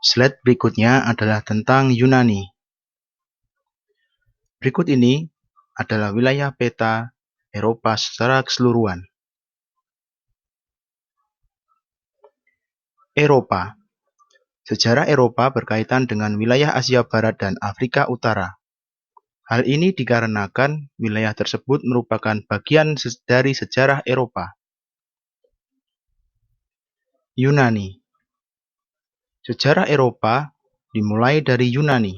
Slide berikutnya adalah tentang Yunani. Berikut ini adalah wilayah peta Eropa secara keseluruhan. Eropa. Sejarah Eropa berkaitan dengan wilayah Asia Barat dan Afrika Utara. Hal ini dikarenakan wilayah tersebut merupakan bagian dari sejarah Eropa. Yunani. Sejarah Eropa dimulai dari Yunani,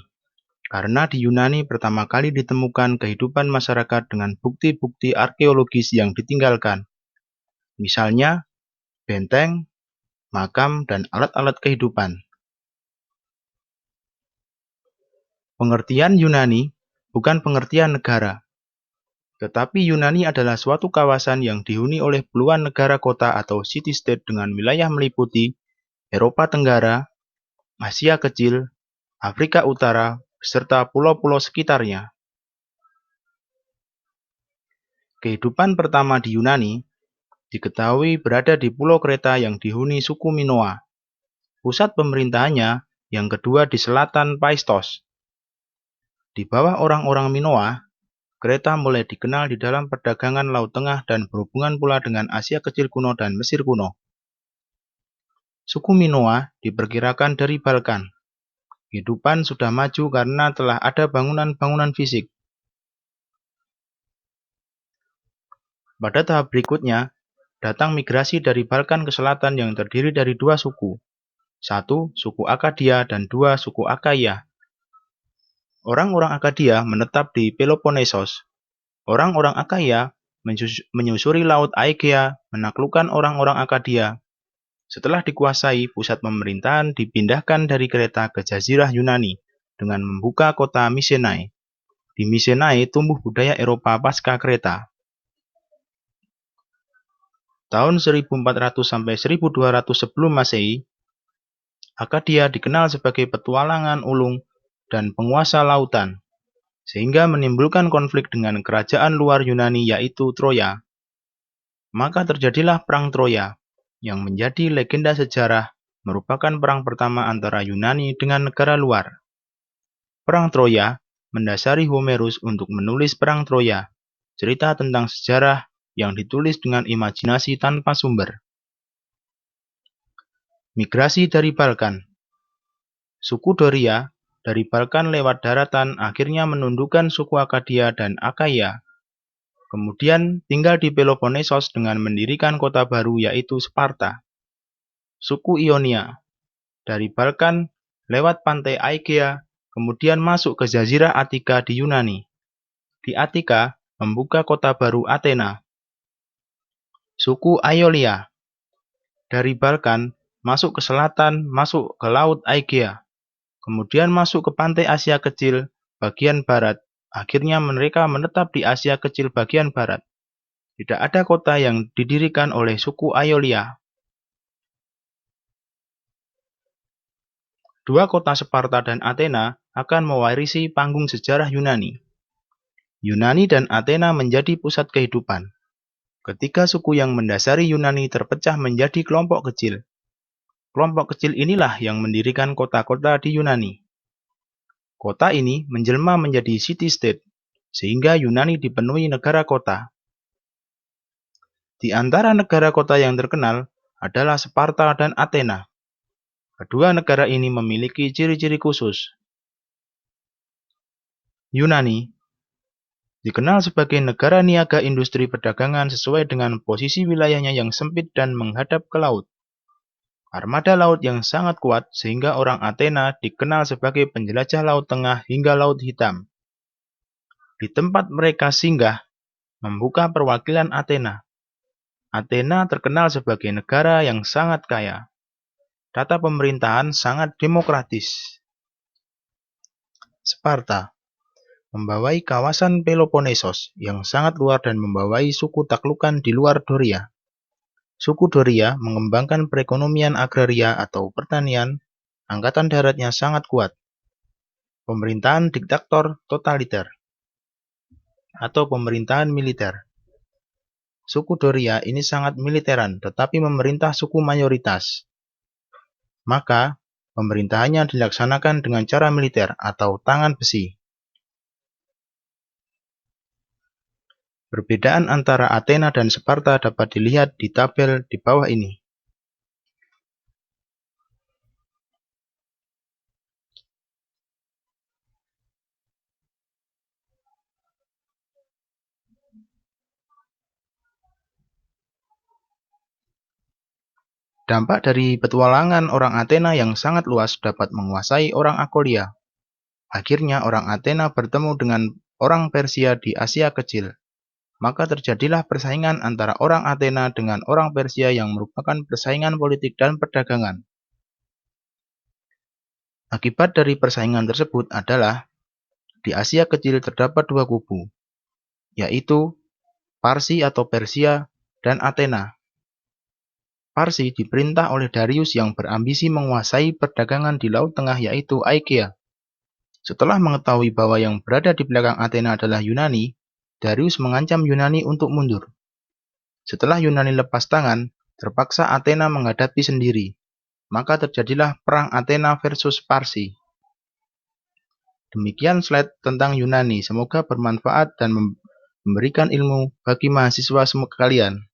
karena di Yunani pertama kali ditemukan kehidupan masyarakat dengan bukti-bukti arkeologis yang ditinggalkan. Misalnya, benteng, makam, dan alat-alat kehidupan. Pengertian Yunani bukan pengertian negara, tetapi Yunani adalah suatu kawasan yang dihuni oleh puluhan negara kota atau city-state dengan wilayah meliputi Eropa Tenggara, Asia Kecil, Afrika Utara, beserta pulau-pulau sekitarnya. Kehidupan pertama di Yunani diketahui berada di Pulau Kreta yang dihuni suku Minoa. Pusat pemerintahannya yang kedua di selatan Paistos. Di bawah orang-orang Minoa, Kreta mulai dikenal di dalam perdagangan Laut Tengah dan berhubungan pula dengan Asia Kecil kuno dan Mesir kuno. Suku Minoa diperkirakan dari Balkan. Kehidupan sudah maju karena telah ada bangunan-bangunan fisik. Pada tahap berikutnya, datang migrasi dari Balkan ke selatan yang terdiri dari dua suku. Satu, suku Akadia, dan dua, suku Akaia. Orang-orang Akadia menetap di Peloponnesos. Orang-orang Akaia menyusuri Laut Aegea, menaklukkan orang-orang Akadia. Setelah dikuasai, pusat pemerintahan dipindahkan dari Kreta ke Jazirah Yunani dengan membuka kota Mycenae. Di Mycenae tumbuh budaya Eropa pasca Kreta. Tahun 1400 sampai 1200 sebelum Masehi, Akadia dikenal sebagai petualangan ulung dan penguasa lautan, sehingga menimbulkan konflik dengan kerajaan luar Yunani yaitu Troya. Maka terjadilah Perang Troya, yang menjadi legenda sejarah merupakan perang pertama antara Yunani dengan negara luar. Perang Troya mendasari Homerus untuk menulis Perang Troya, cerita tentang sejarah yang ditulis dengan imajinasi tanpa sumber. Migrasi dari Balkan. Suku Doria dari Balkan lewat daratan akhirnya menundukkan suku Akadia dan Akaia. Kemudian tinggal di Peloponnesos dengan mendirikan kota baru yaitu Sparta. Suku Ionia dari Balkan lewat pantai Aegea, kemudian masuk ke Jazirah Attika di Yunani. Di Attika membuka kota baru Athena. Suku Aiolia dari Balkan masuk ke selatan, masuk ke Laut Aegea, kemudian masuk ke pantai Asia Kecil bagian barat. Akhirnya mereka menetap di Asia Kecil bagian barat. Tidak ada kota yang didirikan oleh suku Aiolia. Dua kota Sparta dan Athena akan mewarisi panggung sejarah Yunani. Yunani dan Athena menjadi pusat kehidupan. Ketika suku yang mendasari Yunani terpecah menjadi kelompok kecil. Kelompok kecil inilah yang mendirikan kota-kota di Yunani. Kota ini menjelma menjadi city-state, sehingga Yunani dipenuhi negara kota. Di antara negara kota yang terkenal adalah Sparta dan Athena. Kedua negara ini memiliki ciri-ciri khusus. Yunani dikenal sebagai negara niaga industri perdagangan sesuai dengan posisi wilayahnya yang sempit dan menghadap ke laut. Armada laut yang sangat kuat sehingga orang Athena dikenal sebagai penjelajah Laut Tengah hingga Laut Hitam. Di tempat mereka singgah, membuka perwakilan Athena. Athena terkenal sebagai negara yang sangat kaya. Tata pemerintahan sangat demokratis. Sparta membawai kawasan Peloponnesos yang sangat luar dan membawai suku taklukan di luar Doria. Suku Doria mengembangkan perekonomian agraria atau pertanian, angkatan daratnya sangat kuat. Pemerintahan diktator totaliter atau pemerintahan militer. Suku Doria ini sangat militeran tetapi memerintah suku mayoritas. Maka, Pemerintahannya dilaksanakan dengan cara militer atau tangan besi. Perbedaan antara Athena dan Sparta dapat dilihat di tabel di bawah ini. Dampak dari petualangan orang Athena yang sangat luas dapat menguasai orang Akolia. Akhirnya orang Athena bertemu dengan orang Persia di Asia Kecil. Maka terjadilah persaingan antara orang Athena dengan orang Persia yang merupakan persaingan politik dan perdagangan. Akibat dari persaingan tersebut adalah di Asia Kecil terdapat dua kubu, yaitu Parsi atau Persia dan Athena. Parsi diperintah oleh Darius yang berambisi menguasai perdagangan di Laut Tengah yaitu Aegea. Setelah mengetahui bahwa yang berada di belakang Athena adalah Yunani, Darius mengancam Yunani untuk mundur. Setelah Yunani lepas tangan, terpaksa Athena menghadapi sendiri. Maka terjadilah perang Athena versus Parsi. Demikian slide tentang Yunani. Semoga bermanfaat dan memberikan ilmu bagi mahasiswa sekalian.